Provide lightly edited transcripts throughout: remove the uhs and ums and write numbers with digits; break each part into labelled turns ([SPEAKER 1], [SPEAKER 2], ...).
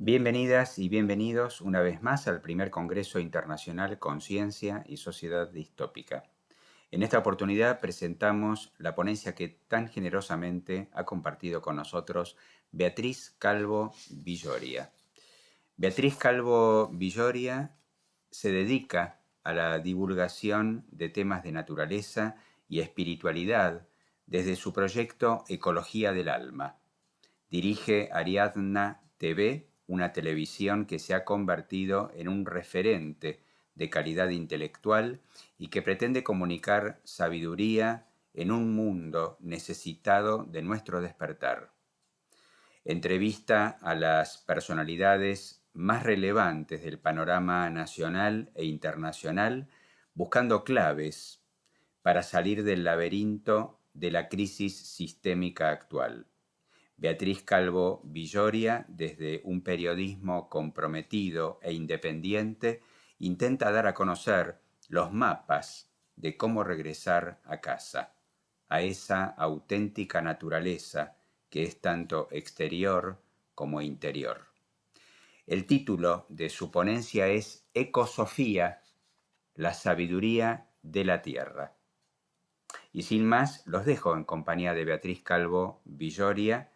[SPEAKER 1] Bienvenidas y bienvenidos una vez más al primer Congreso Internacional Conciencia y Sociedad Distópica. En esta oportunidad presentamos la ponencia que tan generosamente ha compartido con nosotros Beatriz Calvo Villoria. Beatriz Calvo Villoria se dedica a la divulgación de temas de naturaleza y espiritualidad desde su proyecto Ecología del Alma. Dirige Ariadna TV, una televisión que se ha convertido en un referente de calidad intelectual y que pretende comunicar sabiduría en un mundo necesitado de nuestro despertar. Entrevista a las personalidades más relevantes del panorama nacional e internacional, buscando claves para salir del laberinto de la crisis sistémica actual. Beatriz Calvo Villoria, desde un periodismo comprometido e independiente, intenta dar a conocer los mapas de cómo regresar a casa, a esa auténtica naturaleza que es tanto exterior como interior. El título de su ponencia es Ecosofía, la sabiduría de la tierra. Y sin más, los dejo en compañía de Beatriz Calvo Villoria,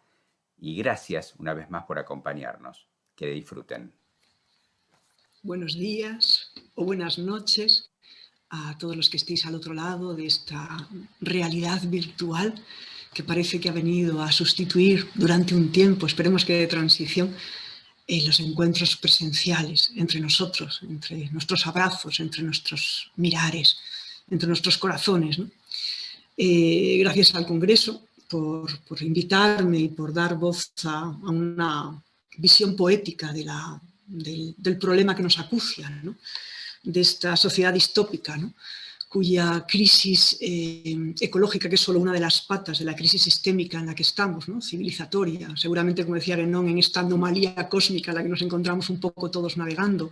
[SPEAKER 1] y gracias una vez más por acompañarnos. Que disfruten.
[SPEAKER 2] Buenos días o buenas noches a todos los que estéis al otro lado de esta realidad virtual que parece que ha venido a sustituir durante un tiempo, esperemos que de transición, los encuentros presenciales entre nosotros, entre nuestros abrazos, entre nuestros mirares, entre nuestros corazones, ¿no? Gracias al Congreso por invitarme y por dar voz a una visión poética del problema que nos acucia, ¿no? De esta sociedad distópica, ¿no? Cuya crisis ecológica, que es solo una de las patas de la crisis sistémica en la que estamos, ¿no? Civilizatoria, seguramente, como decía Guénon, en esta anomalía cósmica en la que nos encontramos un poco todos navegando,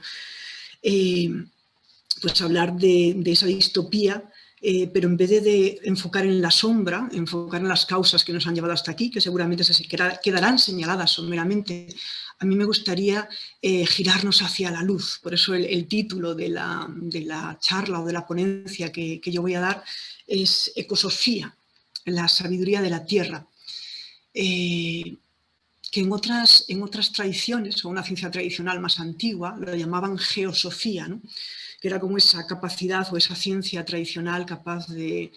[SPEAKER 2] pues hablar de esa distopía, pero en vez de enfocar en la sombra, enfocar en las causas que nos han llevado hasta aquí, que seguramente se quedarán señaladas someramente, a mí me gustaría girarnos hacia la luz. Por eso el título de la charla o de la ponencia que yo voy a dar es Ecosofía, la sabiduría de la tierra. Que en otras tradiciones, o una ciencia tradicional más antigua, lo llamaban geosofía, ¿no? Que era como esa capacidad o esa ciencia tradicional capaz de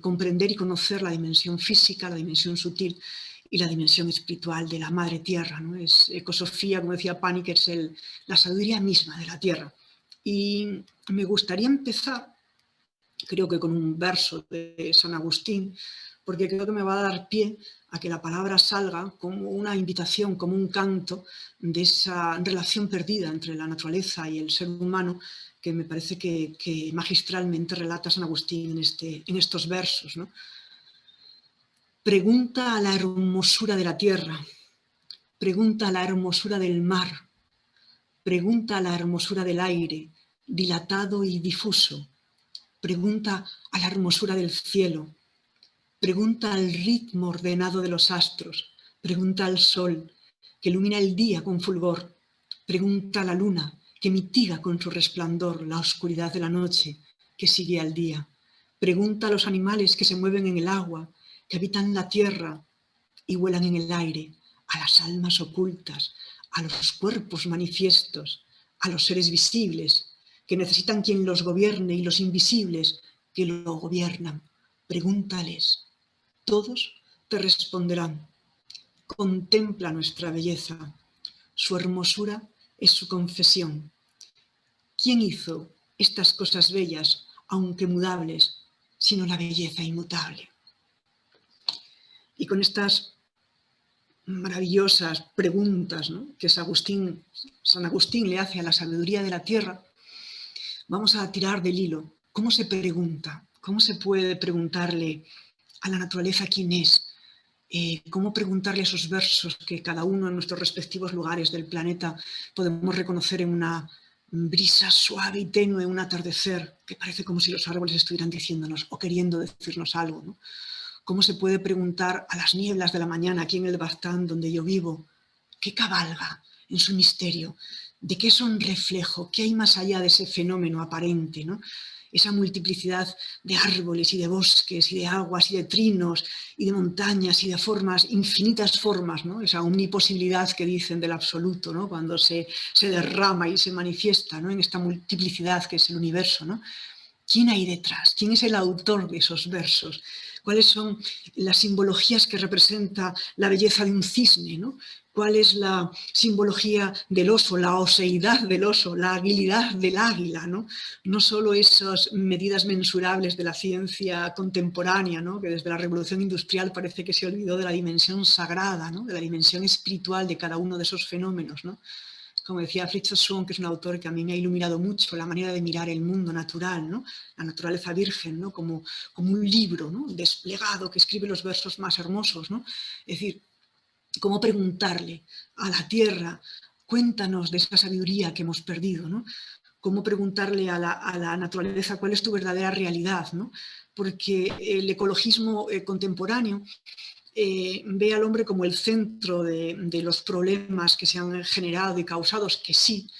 [SPEAKER 2] comprender y conocer la dimensión física, la dimensión sutil y la dimensión espiritual de la madre tierra, ¿no? Es ecosofía, como decía Paniker, es la sabiduría misma de la tierra. Y me gustaría empezar, creo que con un verso de San Agustín, porque creo que me va a dar pie a que la palabra salga como una invitación, como un canto de esa relación perdida entre la naturaleza y el ser humano, que me parece que magistralmente relata San Agustín en estos versos, ¿no? Pregunta a la hermosura de la tierra, pregunta a la hermosura del mar, pregunta a la hermosura del aire, dilatado y difuso, pregunta a la hermosura del cielo, pregunta al ritmo ordenado de los astros, pregunta al sol que ilumina el día con fulgor, pregunta a la luna que mitiga con su resplandor la oscuridad de la noche que sigue al día, pregunta a los animales que se mueven en el agua, que habitan la tierra y vuelan en el aire, a las almas ocultas, a los cuerpos manifiestos, a los seres visibles, que necesitan quien los gobierne, y los invisibles que lo gobiernan. Pregúntales. Todos te responderán. Contempla nuestra belleza. Su hermosura es su confesión. ¿Quién hizo estas cosas bellas, aunque mudables, sino la belleza inmutable? Y con estas maravillosas preguntas, ¿no?, que San Agustín le hace a la sabiduría de la tierra, vamos a tirar del hilo. ¿Cómo se pregunta? ¿Cómo se puede preguntarle a la naturaleza quién es? ¿Cómo preguntarle esos versos que cada uno en nuestros respectivos lugares del planeta podemos reconocer en una brisa suave y tenue, un atardecer, que parece como si los árboles estuvieran diciéndonos o queriendo decirnos algo, ¿no? ¿Cómo se puede preguntar a las nieblas de la mañana aquí en el Baztán donde yo vivo? ¿Qué cabalga en su misterio. ¿De qué son reflejo? ¿Qué hay más allá de ese fenómeno aparente, ¿no? Esa multiplicidad de árboles y de bosques y de aguas y de trinos y de montañas y de formas, infinitas formas, ¿no? Esa omniposibilidad que dicen del absoluto, ¿no? Cuando se derrama y se manifiesta, ¿no? En esta multiplicidad que es el universo, ¿no? ¿Quién hay detrás? ¿Quién es el autor de esos versos? ¿Cuáles son las simbologías que representa la belleza de un cisne, ¿no? ¿Cuál es la simbología del oso, la oseidad del oso, la agilidad del águila, ¿no? No solo esas medidas mensurables de la ciencia contemporánea, ¿no? Que desde la revolución industrial parece que se olvidó de la dimensión sagrada, ¿no? De la dimensión espiritual de cada uno de esos fenómenos, ¿no? Como decía Fritz Swan, que es un autor que a mí me ha iluminado mucho, la manera de mirar el mundo natural, ¿no? La naturaleza virgen, ¿no? Como un libro, ¿no? Desplegado que escribe los versos más hermosos, ¿no? Es decir, cómo preguntarle a la tierra, cuéntanos de esa sabiduría que hemos perdido, ¿no? Cómo preguntarle a la naturaleza cuál es tu verdadera realidad, ¿no? Porque el ecologismo contemporáneo ve al hombre como el centro de los problemas que se han generado y causados, que sí,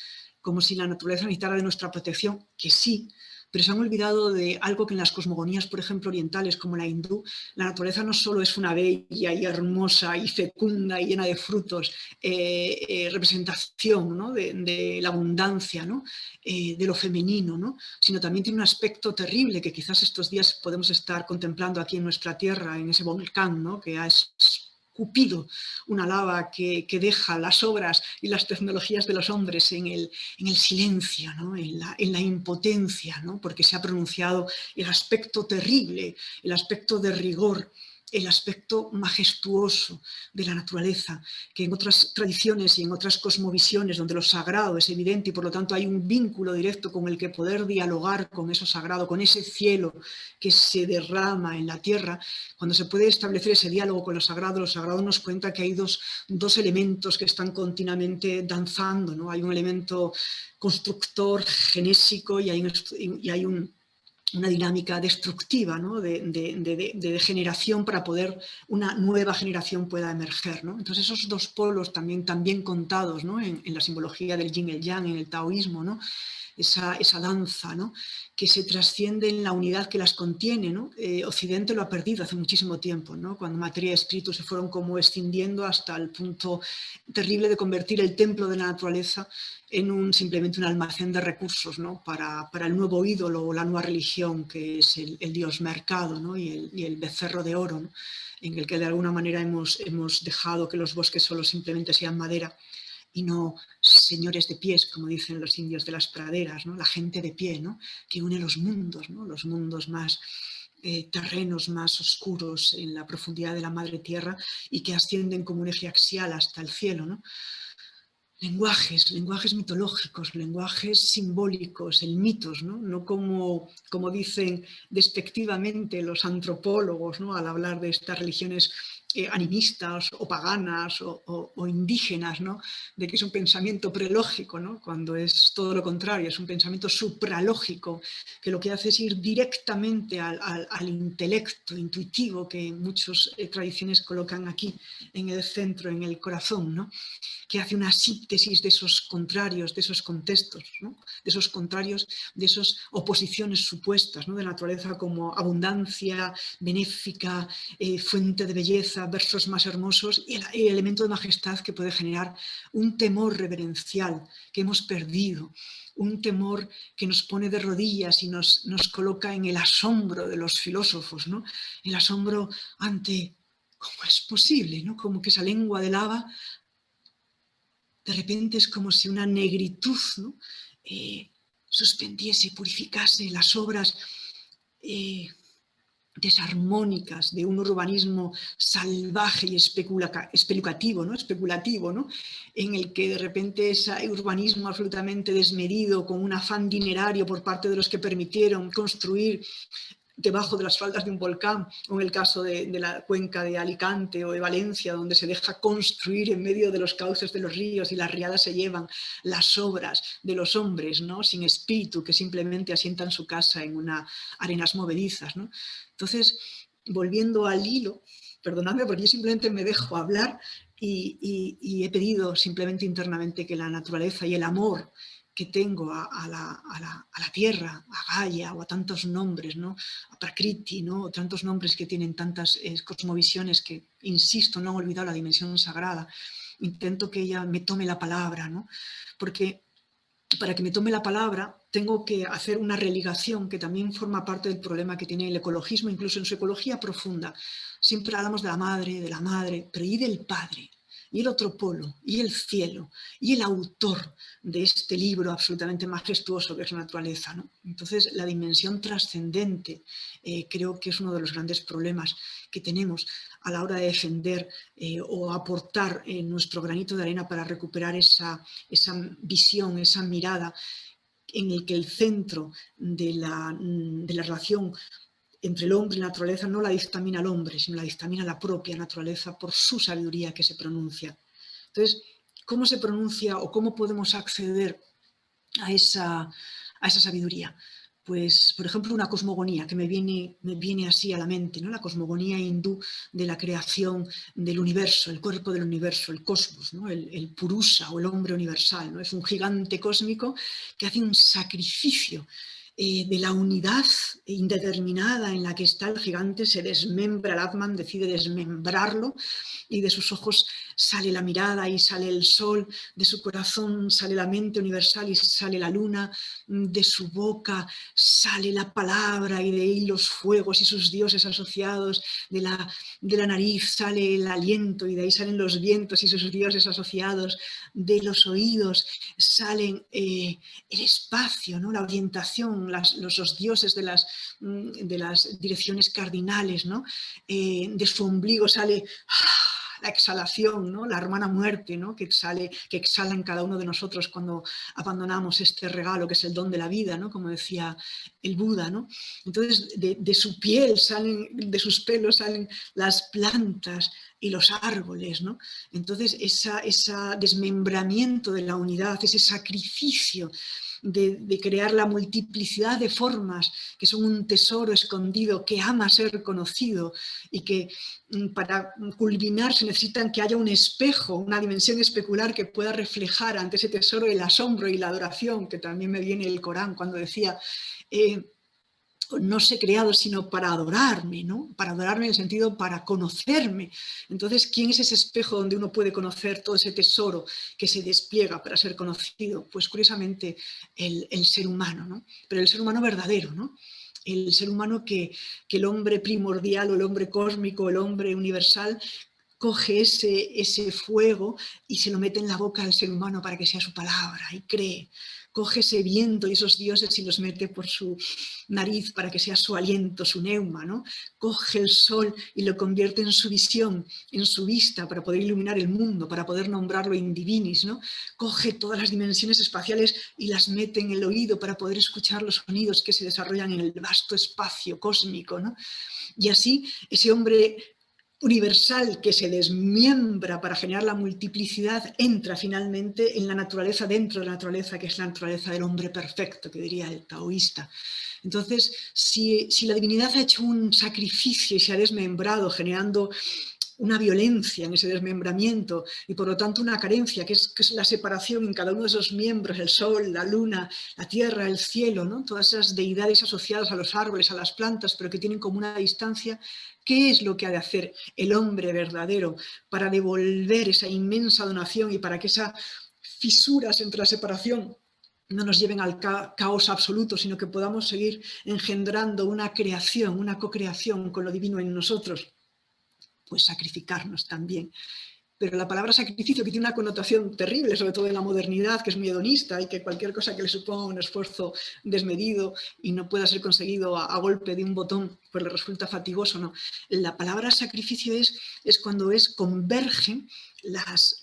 [SPEAKER 2] como si la naturaleza necesitara de nuestra protección, que sí, pero se han olvidado de algo que en las cosmogonías, por ejemplo, orientales, como la hindú, la naturaleza no solo es una bella y hermosa y fecunda y llena de frutos, representación, ¿no? de la abundancia, ¿no? De lo femenino, ¿no? Sino también tiene un aspecto terrible que quizás estos días podemos estar contemplando aquí en nuestra tierra, en ese volcán, ¿no? Que ha escupido una lava que deja las obras y las tecnologías de los hombres en el silencio, ¿no? en la impotencia, ¿no? Porque se ha pronunciado el aspecto terrible, el aspecto de rigor, el aspecto majestuoso de la naturaleza, que en otras tradiciones y en otras cosmovisiones donde lo sagrado es evidente y por lo tanto hay un vínculo directo con el que poder dialogar con eso sagrado, con ese cielo que se derrama en la tierra, cuando se puede establecer ese diálogo con lo sagrado nos cuenta que hay dos elementos que están continuamente danzando, ¿no? Hay un elemento constructor, genésico y hay una dinámica destructiva, ¿no? de generación para poder una nueva generación pueda emerger, ¿no? Entonces esos dos polos también contados, ¿no? en la simbología del yin y el yang, en el taoísmo, ¿no? esa danza, ¿no? Que se trasciende en la unidad que las contiene, ¿no? Occidente lo ha perdido hace muchísimo tiempo, ¿no? Cuando materia y espíritu se fueron como escindiendo hasta el punto terrible de convertir el templo de la naturaleza en simplemente un almacén de recursos, ¿no? para el nuevo ídolo o la nueva religión que es el dios mercado, ¿no? y el becerro de oro, ¿no? En el que de alguna manera hemos dejado que los bosques solo simplemente sean madera y no señores de pies, como dicen los indios de las praderas, ¿no? La gente de pie, ¿no? Que une los mundos, ¿no? Los mundos más terrenos más oscuros en la profundidad de la madre tierra y que ascienden como un eje axial hasta el cielo, ¿no? Lenguajes mitológicos, lenguajes simbólicos, el mitos, ¿no? No como dicen despectivamente los antropólogos, ¿no? Al hablar de estas religiones animistas o paganas o indígenas, ¿no? De que es un pensamiento prelógico, ¿no? Cuando es todo lo contrario, es un pensamiento supralógico, que lo que hace es ir directamente al intelecto intuitivo que muchas tradiciones colocan aquí, en el centro, en el corazón, ¿no? Que hace una síntesis de esos contrarios, de esos contextos, ¿no? De esos contrarios, de esas oposiciones supuestas, ¿no? De la naturaleza como abundancia, benéfica, fuente de belleza, versos más hermosos y el elemento de majestad que puede generar un temor reverencial que hemos perdido, un temor que nos pone de rodillas y nos coloca en el asombro de los filósofos, ¿no? El asombro ante cómo es posible, ¿no? Como que esa lengua de lava de repente es como si una negritud, ¿no? Suspendiese, purificase las obras desarmónicas de un urbanismo salvaje y especulativo, ¿no? En el que de repente ese urbanismo absolutamente desmedido, con un afán dinerario por parte de los que permitieron construir debajo de las faldas de un volcán, o en el caso de la cuenca de Alicante o de Valencia, donde se deja construir en medio de los cauces de los ríos y las riadas se llevan las obras de los hombres, ¿no? Sin espíritu, que simplemente asientan su casa en unas arenas movedizas, ¿no? Entonces, volviendo al hilo, perdonadme porque yo simplemente me dejo hablar y he pedido simplemente internamente que la naturaleza y el amor que tengo a la tierra, a Gaia o a tantos nombres, ¿no? A Prakriti, ¿no? O tantos nombres que tienen tantas cosmovisiones que, insisto, no han olvidado la dimensión sagrada. Intento que ella me tome la palabra, ¿no? Porque para que me tome la palabra tengo que hacer una religación que también forma parte del problema que tiene el ecologismo, incluso en su ecología profunda. Siempre hablamos de la madre, pero ¿y del padre? Y el otro polo, y el cielo, y el autor de este libro absolutamente majestuoso que es la naturaleza, ¿no? Entonces, la dimensión trascendente creo que es uno de los grandes problemas que tenemos a la hora de defender o aportar nuestro granito de arena para recuperar esa visión, esa mirada en el que el centro de la relación entre el hombre y la naturaleza no la dictamina el hombre, sino la dictamina la propia naturaleza por su sabiduría que se pronuncia. Entonces, ¿cómo se pronuncia o cómo podemos acceder a esa sabiduría? Pues, por ejemplo, una cosmogonía que me viene así a la mente, ¿no? La cosmogonía hindú de la creación del universo, el cuerpo del universo, el cosmos, ¿no? el Purusa o el hombre universal, ¿no? Es un gigante cósmico que hace un sacrificio de la unidad indeterminada en la que está el gigante, se desmembra, el Atman decide desmembrarlo y de sus ojos sale la mirada y sale el sol, de su corazón sale la mente universal y sale la luna, de su boca sale la palabra y de ahí los fuegos y sus dioses asociados, de la nariz sale el aliento y de ahí salen los vientos y sus dioses asociados, de los oídos salen el espacio, ¿no? La orientación, los dioses de las direcciones cardinales, ¿no? De su ombligo sale la exhalación, ¿no? La hermana muerte, ¿no? que exhala en cada uno de nosotros cuando abandonamos este regalo que es el don de la vida, ¿no? Como decía el Buda, ¿no? Entonces, de su piel salen, de sus pelos salen las plantas y los árboles, ¿no? Entonces, ese desmembramiento de la unidad, ese sacrificio de crear la multiplicidad de formas que son un tesoro escondido que ama ser conocido y que para culminar se necesitan que haya un espejo, una dimensión especular que pueda reflejar ante ese tesoro el asombro y la adoración, que también me viene el Corán cuando decía no sé creado sino para adorarme, ¿no? Para adorarme en el sentido para conocerme. Entonces, ¿quién es ese espejo donde uno puede conocer todo ese tesoro que se despliega para ser conocido? Pues curiosamente el ser humano, ¿no? Pero el ser humano verdadero, ¿no? El ser humano que el hombre primordial o el hombre cósmico, el hombre universal, coge ese fuego y se lo mete en la boca al ser humano para que sea su palabra y cree. Coge ese viento y esos dioses y los mete por su nariz para que sea su aliento, su neuma, ¿no? Coge el sol y lo convierte en su visión, en su vista, para poder iluminar el mundo, para poder nombrarlo in divinis, ¿no? Coge todas las dimensiones espaciales y las mete en el oído para poder escuchar los sonidos que se desarrollan en el vasto espacio cósmico, ¿no? Y así ese hombre universal que se desmiembra para generar la multiplicidad entra finalmente en la naturaleza dentro de la naturaleza, que es la naturaleza del hombre perfecto, que diría el taoísta. Entonces, si la divinidad ha hecho un sacrificio y se ha desmembrado generando una violencia en ese desmembramiento y por lo tanto una carencia, que es la separación en cada uno de esos miembros, el sol, la luna, la tierra, el cielo, ¿no? Todas esas deidades asociadas a los árboles, a las plantas, pero que tienen como una distancia. ¿Qué es lo que ha de hacer el hombre verdadero para devolver esa inmensa donación y para que esas fisuras entre la separación no nos lleven al caos absoluto, sino que podamos seguir engendrando una creación, una co-creación con lo divino en nosotros? Pues sacrificarnos también. Pero la palabra sacrificio, que tiene una connotación terrible, sobre todo en la modernidad, que es muy hedonista y que cualquier cosa que le suponga un esfuerzo desmedido y no pueda ser conseguido a golpe de un botón, pues le resulta fatigoso, ¿no? La palabra sacrificio es cuando convergen las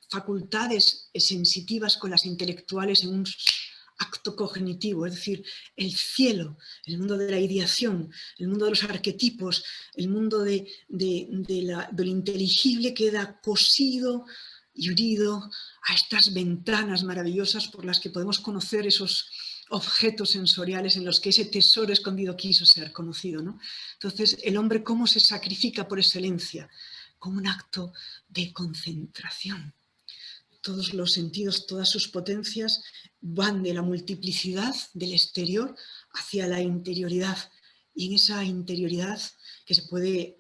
[SPEAKER 2] facultades sensitivas con las intelectuales en un acto cognitivo, es decir, el cielo, el mundo de la ideación, el mundo de los arquetipos, el mundo de lo inteligible queda cosido y unido a estas ventanas maravillosas por las que podemos conocer esos objetos sensoriales en los que ese tesoro escondido quiso ser conocido, ¿no? Entonces, el hombre, ¿cómo se sacrifica por excelencia? como un acto de concentración. Todos los sentidos, todas sus potencias van de la multiplicidad del exterior hacia la interioridad. Y en esa interioridad que se puede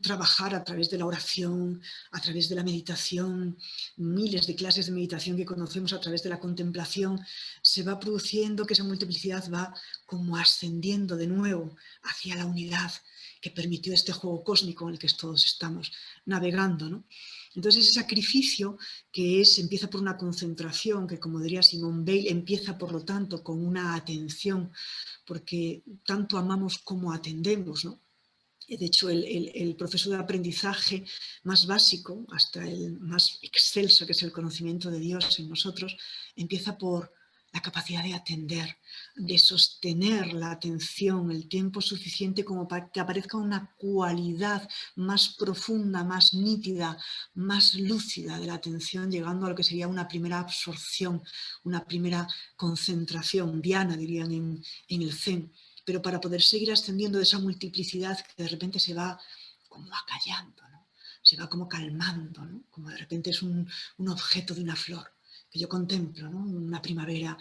[SPEAKER 2] trabajar a través de la oración, a través de la meditación, miles de clases de meditación que conocemos a través de la contemplación, se va produciendo que esa multiplicidad va como ascendiendo de nuevo hacia la unidad que permitió este juego cósmico en el que todos estamos navegando, ¿no? Entonces ese sacrificio empieza por una concentración, que como diría Simone Weil, empieza por lo tanto con una atención, porque tanto amamos como atendemos, ¿no? De hecho, el proceso de aprendizaje más básico, hasta el más excelso, que es el conocimiento de Dios en nosotros, empieza por la capacidad de atender, de sostener la atención el tiempo suficiente como para que aparezca una cualidad más profunda, más nítida, más lúcida de la atención, llegando a lo que sería una primera absorción, una primera concentración, diana dirían en el Zen. Pero para poder seguir ascendiendo de esa multiplicidad que de repente se va como acallando, ¿no? Se va como calmando, ¿no? Como de repente es un objeto de una flor que yo contemplo, ¿no? Una primavera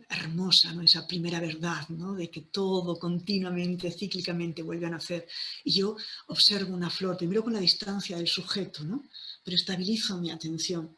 [SPEAKER 2] hermosa, ¿no? Esa primera verdad, ¿no? De que todo continuamente, cíclicamente vuelve a nacer. Y yo observo una flor, primero con la distancia del sujeto, ¿no? Pero estabilizo mi atención.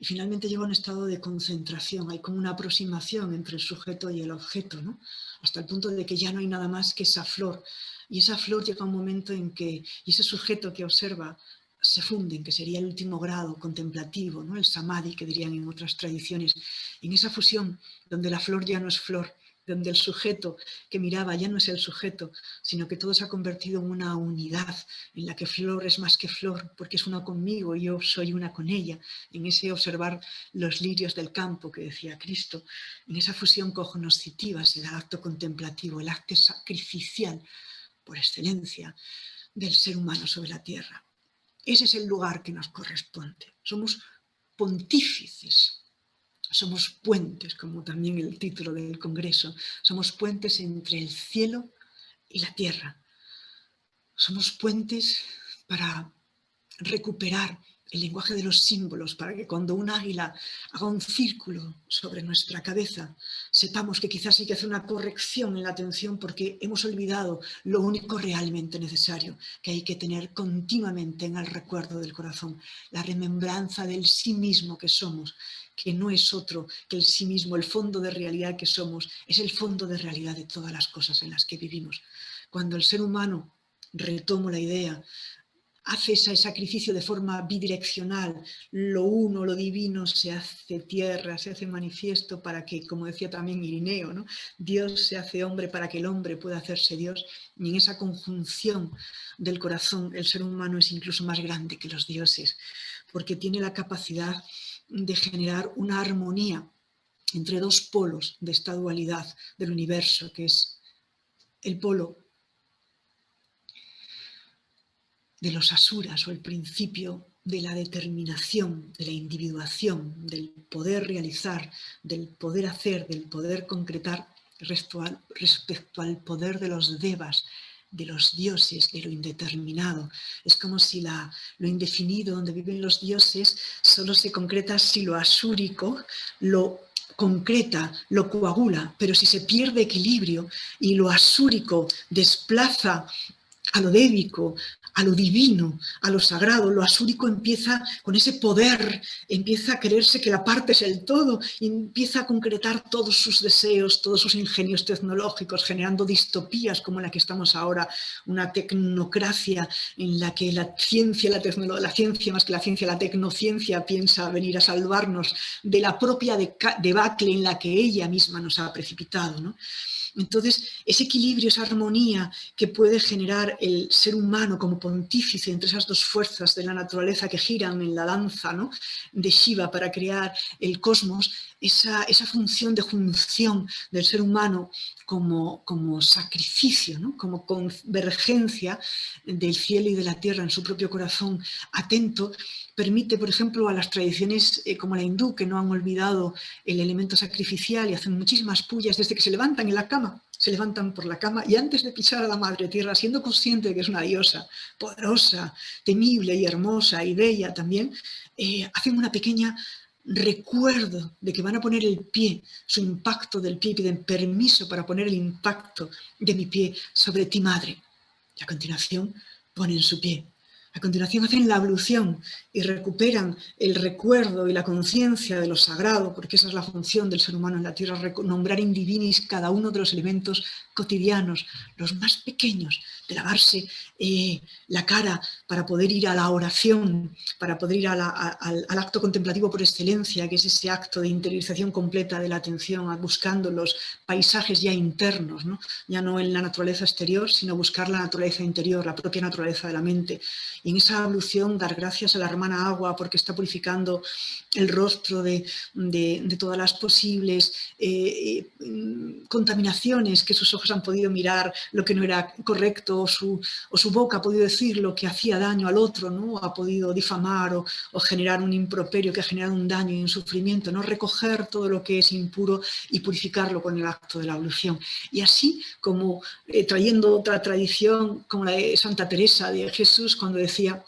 [SPEAKER 2] Y finalmente llego a un estado de concentración, hay como una aproximación entre el sujeto y el objeto, ¿no? Hasta el punto de que ya no hay nada más que esa flor. Y esa flor llega a un momento en que ese sujeto que observa se funden, que sería el último grado contemplativo, ¿no? El samadhi, que dirían en otras tradiciones. En esa fusión, donde la flor ya no es flor, donde el sujeto que miraba ya no es el sujeto, sino que todo se ha convertido en una unidad, en la que flor es más que flor, porque es una conmigo y yo soy una con ella, en ese observar los lirios del campo que decía Cristo, en esa fusión cognoscitiva se da el acto contemplativo, el acto sacrificial por excelencia del ser humano sobre la tierra. Ese es el lugar que nos corresponde. Somos pontífices. Somos puentes, como también el título del Congreso. Somos puentes entre el cielo y la tierra. Somos puentes para recuperar el lenguaje de los símbolos, para que cuando un águila haga un círculo sobre nuestra cabeza, sepamos que quizás hay que hacer una corrección en la atención porque hemos olvidado lo único realmente necesario, que hay que tener continuamente en el recuerdo del corazón, la remembranza del sí mismo que somos, que no es otro que el sí mismo, el fondo de realidad que somos, es el fondo de realidad de todas las cosas en las que vivimos. Cuando el ser humano, retomo la idea, hace ese sacrificio de forma bidireccional, lo uno, lo divino, se hace tierra, se hace manifiesto para que, como decía también Irineo, ¿no? Dios se hace hombre para que el hombre pueda hacerse Dios, y en esa conjunción del corazón el ser humano es incluso más grande que los dioses, porque tiene la capacidad de generar una armonía entre dos polos de esta dualidad del universo, que es el polo de los asuras o el principio de la determinación, de la individuación, del poder realizar, del poder hacer, del poder concretar respecto al poder de los devas, de los dioses, de lo indeterminado. Es como si lo indefinido donde viven los dioses solo se concreta si lo asúrico lo concreta, lo coagula, pero si se pierde equilibrio y lo asúrico desplaza a lo débico, a lo divino, a lo sagrado, lo asúrico empieza con ese poder, empieza a creerse que la parte es el todo, y empieza a concretar todos sus deseos, todos sus ingenios tecnológicos, generando distopías como la que estamos ahora, una tecnocracia en la que la ciencia más que la ciencia, la tecnociencia piensa venir a salvarnos de la propia debacle en la que ella misma nos ha precipitado, ¿no? Entonces, ese equilibrio, esa armonía que puede generar el ser humano como pontífice entre esas dos fuerzas de la naturaleza que giran en la danza, ¿no?, de Shiva para crear el cosmos, esa función de junción del ser humano como sacrificio, ¿no?, como convergencia del cielo y de la tierra en su propio corazón atento, permite, por ejemplo, a las tradiciones como la hindú, que no han olvidado el elemento sacrificial y hacen muchísimas pullas desde que se levantan en la cama se levantan por la cama y antes de pisar a la madre tierra, siendo consciente de que es una diosa poderosa, temible y hermosa y bella también, hacen una pequeña recuerdo de que van a poner el pie, su impacto del pie, piden permiso para poner el impacto de mi pie sobre ti, madre. Y a continuación ponen su pie. A continuación hacen la ablución y recuperan el recuerdo y la conciencia de lo sagrado, porque esa es la función del ser humano en la tierra, nombrar in divinis cada uno de los elementos cotidianos, los más pequeños, de lavarse la cara para poder ir a la oración, para poder ir al acto contemplativo por excelencia, que es ese acto de interiorización completa de la atención, buscando los paisajes ya internos, ¿no? Ya no en la naturaleza exterior, sino buscar la naturaleza interior, la propia naturaleza de la mente. Y en esa ablución dar gracias a la hermana agua porque está purificando el rostro de todas las posibles contaminaciones que sus ojos han podido mirar, lo que no era correcto, o su boca ha podido decir lo que hacía daño al otro, ¿no? Ha podido difamar o generar un improperio que ha generado un daño y un sufrimiento, ¿no? Recoger todo lo que es impuro y purificarlo con el acto de la ablución. Y así como trayendo otra tradición como la de Santa Teresa de Jesús, cuando decía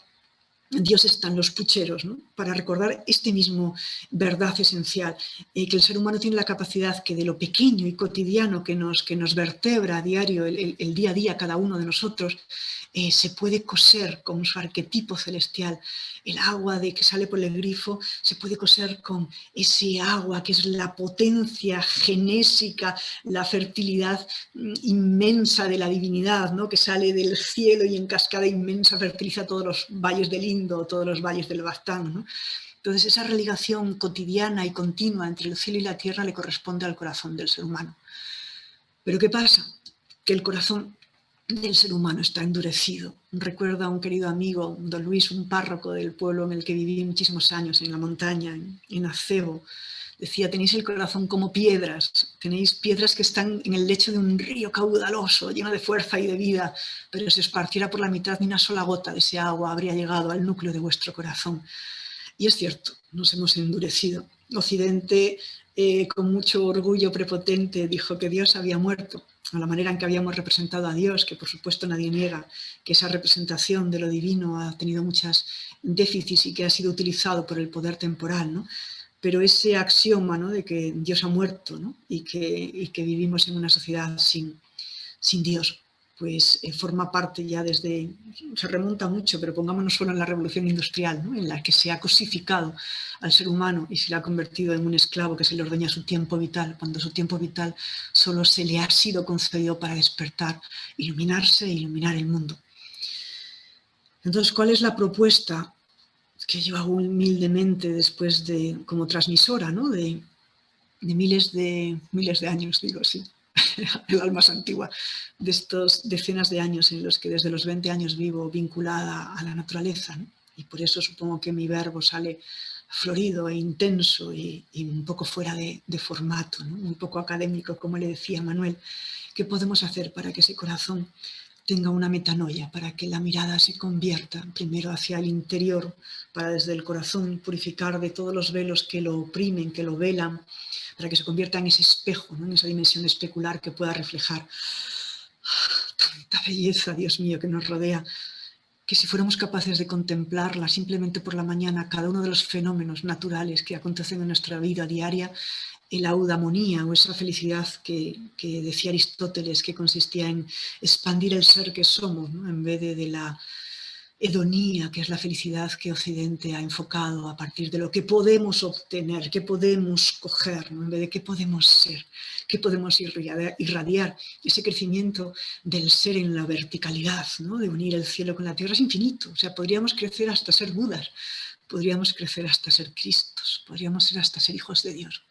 [SPEAKER 2] Dios está en los pucheros, ¿no? Para recordar este mismo verdad esencial, que el ser humano tiene la capacidad que de lo pequeño y cotidiano que nos vertebra a diario, el día a día, cada uno de nosotros, se puede coser con su arquetipo celestial. El agua que sale por el grifo se puede coser con ese agua que es la potencia genésica, la fertilidad inmensa de la divinidad, ¿no? Que sale del cielo y en cascada inmensa fertiliza todos los valles del Indo, todos los valles del Baztán, ¿no? Entonces esa religación cotidiana y continua entre el cielo y la tierra le corresponde al corazón del ser humano. Pero ¿qué pasa? Que el corazón del ser humano está endurecido. Recuerdo a un querido amigo, don Luis, un párroco del pueblo en el que viví muchísimos años, en la montaña, en Acebo. Decía, tenéis el corazón como piedras, tenéis piedras que están en el lecho de un río caudaloso, lleno de fuerza y de vida, pero si os partiera por la mitad ni una sola gota de ese agua habría llegado al núcleo de vuestro corazón. Y es cierto, nos hemos endurecido. Occidente, con mucho orgullo prepotente, dijo que Dios había muerto, a la manera en que habíamos representado a Dios, que por supuesto nadie niega que esa representación de lo divino ha tenido muchos déficits y que ha sido utilizado por el poder temporal, ¿no? Pero ese axioma, ¿no?, de que Dios ha muerto, ¿no?, y que vivimos en una sociedad sin Dios, pues forma parte ya se remonta mucho, pero pongámonos solo en la revolución industrial, ¿no?, en la que se ha cosificado al ser humano y se le ha convertido en un esclavo que se le ordeña su tiempo vital, cuando su tiempo vital solo se le ha sido concedido para despertar, iluminarse e iluminar el mundo. Entonces, ¿cuál es la propuesta que yo hago humildemente después como transmisora, ¿no?, de miles de años, digo así, el alma más antigua, de estos decenas de años en los que desde los 20 años vivo vinculada a la naturaleza, ¿no? Y por eso supongo que mi verbo sale florido e intenso y un poco fuera de formato, ¿no?, un poco académico, como le decía Manuel. ¿Qué podemos hacer para que ese corazón tenga una metanoia, para que la mirada se convierta primero hacia el interior, para desde el corazón purificar de todos los velos que lo oprimen, que lo velan, para que se convierta en ese espejo, ¿no?, en esa dimensión especular que pueda reflejar tanta belleza, Dios mío, que nos rodea, que si fuéramos capaces de contemplarla simplemente por la mañana, cada uno de los fenómenos naturales que acontecen en nuestra vida diaria, la eudamonía o esa felicidad que decía Aristóteles, que consistía en expandir el ser que somos, ¿no?, en vez de la hedonía, que es la felicidad que Occidente ha enfocado a partir de lo que podemos obtener, que podemos coger, ¿no?, en vez de qué podemos ser, qué podemos irradiar. Ese crecimiento del ser en la verticalidad, ¿no?, de unir el cielo con la tierra es infinito. O sea, podríamos crecer hasta ser Budas, podríamos crecer hasta ser Cristos, podríamos ser hasta ser hijos de Dios.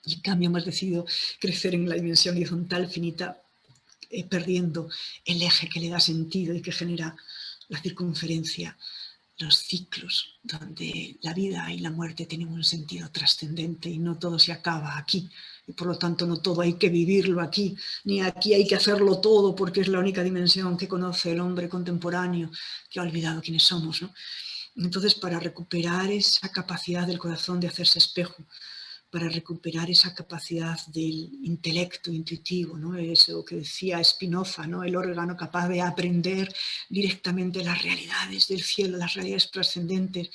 [SPEAKER 2] Y en cambio hemos decidido crecer en la dimensión horizontal finita, perdiendo el eje que le da sentido y que genera la circunferencia, los ciclos, donde la vida y la muerte tienen un sentido trascendente y no todo se acaba aquí. Y por lo tanto no todo hay que vivirlo aquí, ni aquí hay que hacerlo todo porque es la única dimensión que conoce el hombre contemporáneo que ha olvidado quiénes somos, ¿no? Entonces, para recuperar esa capacidad del corazón de hacerse espejo, para recuperar esa capacidad del intelecto intuitivo, ¿no? Eso que decía Spinoza, ¿no? El órgano capaz de aprender directamente las realidades del cielo, las realidades trascendentes.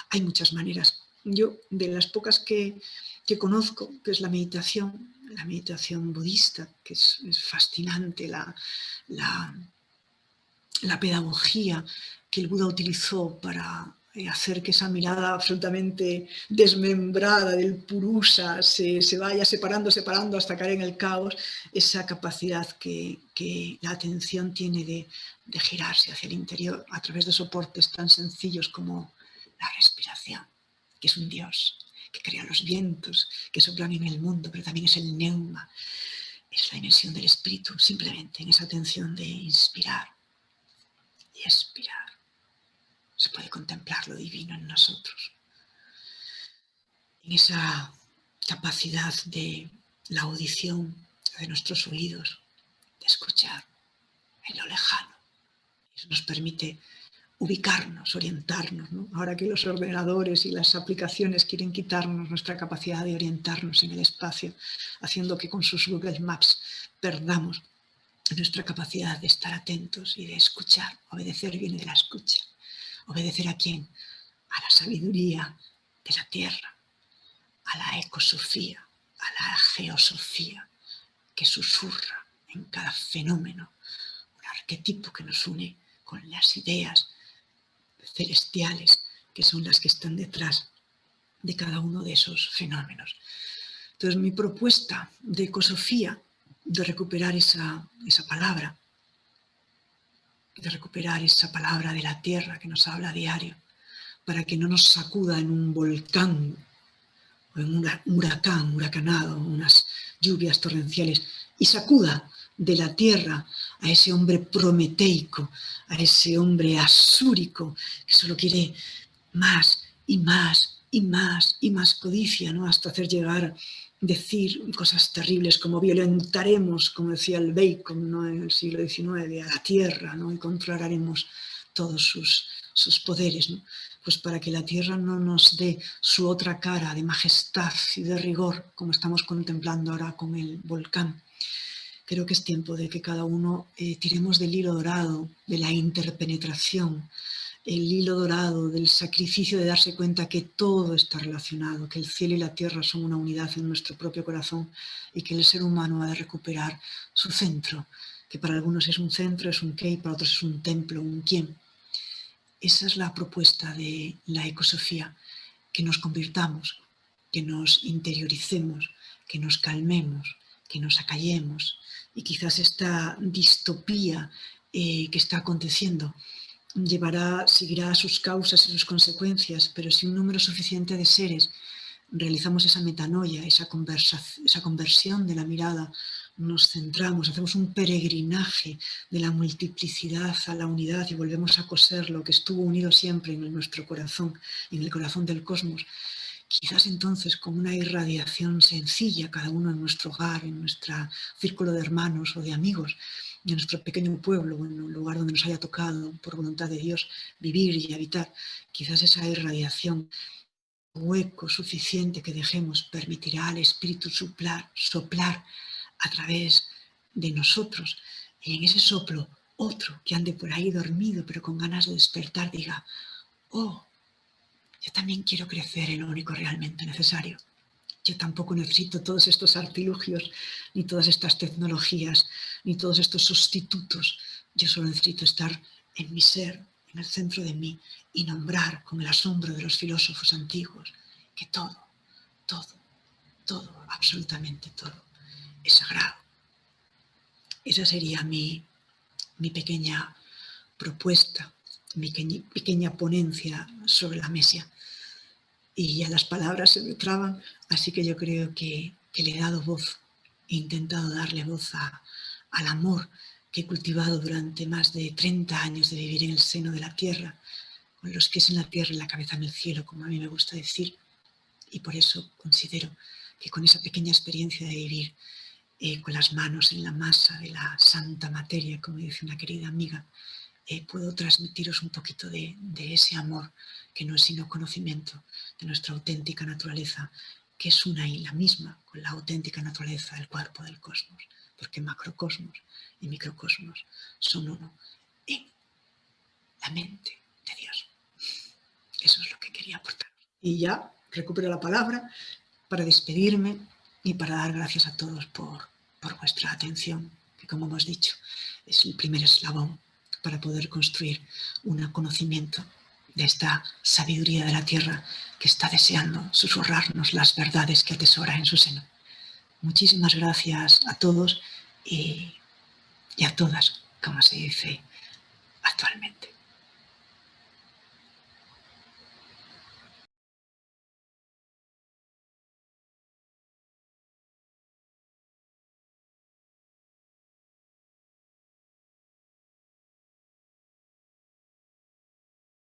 [SPEAKER 2] Hay muchas maneras. Yo, de las pocas que conozco, que es la meditación budista, que es fascinante, la pedagogía que el Buda utilizó para hacer que esa mirada absolutamente desmembrada del purusa se vaya separando hasta caer en el caos, esa capacidad que la atención tiene de girarse hacia el interior a través de soportes tan sencillos como la respiración, que es un Dios, que crea los vientos que soplan en el mundo, pero también es el neuma, es la dimensión del espíritu, simplemente en esa atención de inspirar y expirar. Se puede contemplar lo divino en nosotros. En esa capacidad de la audición de nuestros oídos, de escuchar en lo lejano. Eso nos permite ubicarnos, orientarnos, ¿no? Ahora que los ordenadores y las aplicaciones quieren quitarnos nuestra capacidad de orientarnos en el espacio, haciendo que con sus Google Maps perdamos nuestra capacidad de estar atentos y de escuchar. Obedecer viene de la escucha. ¿Obedecer a quién? A la sabiduría de la tierra, a la ecosofía, a la geosofía que susurra en cada fenómeno, un arquetipo que nos une con las ideas celestiales que son las que están detrás de cada uno de esos fenómenos. Entonces, mi propuesta de ecosofía, de recuperar esa palabra, de la tierra que nos habla a diario, para que no nos sacuda en un volcán o en un huracán, huracanado, unas lluvias torrenciales, y sacuda de la tierra a ese hombre prometeico, a ese hombre asúrico, que solo quiere más y más y más y más codicia, ¿no? Hasta hacer llegar, decir cosas terribles como violentaremos, como decía el Bacon, ¿no? En el siglo XIX, a la tierra, ¿no? Y controlaremos todos sus poderes, ¿no? Pues para que la tierra no nos dé su otra cara de majestad y de rigor, como estamos contemplando ahora con el volcán. Creo que es tiempo de que cada uno tiremos del hilo dorado, de la interpenetración, el hilo dorado del sacrificio de darse cuenta que todo está relacionado, que el cielo y la tierra son una unidad en nuestro propio corazón y que el ser humano ha de recuperar su centro, que para algunos es un centro, es un qué, y para otros es un templo, un quién. Esa es la propuesta de la ecosofía, que nos convirtamos, que nos interioricemos, que nos calmemos, que nos acallemos. Y quizás esta distopía que está aconteciendo seguirá sus causas y sus consecuencias, pero si un número suficiente de seres realizamos esa metanoia, esa conversión de la mirada, nos centramos, hacemos un peregrinaje de la multiplicidad a la unidad y volvemos a coser lo que estuvo unido siempre en nuestro corazón, en el corazón del cosmos. Quizás entonces con una irradiación sencilla, cada uno en nuestro hogar, en nuestro círculo de hermanos o de amigos, en nuestro pequeño pueblo o en un lugar donde nos haya tocado, por voluntad de Dios, vivir y habitar, quizás esa irradiación, hueco suficiente que dejemos, permitirá al Espíritu soplar a través de nosotros. Y en ese soplo, otro que ande por ahí dormido, pero con ganas de despertar, diga, oh, yo también quiero crecer en lo único realmente necesario. Yo tampoco necesito todos estos artilugios, ni todas estas tecnologías, ni todos estos sustitutos. Yo solo necesito estar en mi ser, en el centro de mí, y nombrar con el asombro de los filósofos antiguos que todo, absolutamente todo, es sagrado. Esa sería mi pequeña propuesta, mi pequeña ponencia sobre la mesa. Y ya las palabras se me traban, así que yo creo que le he dado voz, he intentado darle voz al amor que he cultivado durante más de 30 años de vivir en el seno de la tierra, con los pies en la tierra y la cabeza en el cielo, como a mí me gusta decir. Y por eso considero que con esa pequeña experiencia de vivir con las manos en la masa de la santa materia, como dice una querida amiga, puedo transmitiros un poquito de ese amor que no es sino conocimiento de nuestra auténtica naturaleza, que es una y la misma con la auténtica naturaleza del cuerpo del cosmos, porque macrocosmos y microcosmos son uno en la mente de Dios. Eso es lo que quería aportar. Y ya recupero la palabra para despedirme y para dar gracias a todos por vuestra atención, que como hemos dicho, es el primer eslabón para poder construir un conocimiento de esta sabiduría de la tierra que está deseando susurrarnos las verdades que atesora en su seno. Muchísimas gracias a todos y a todas, como se dice actualmente.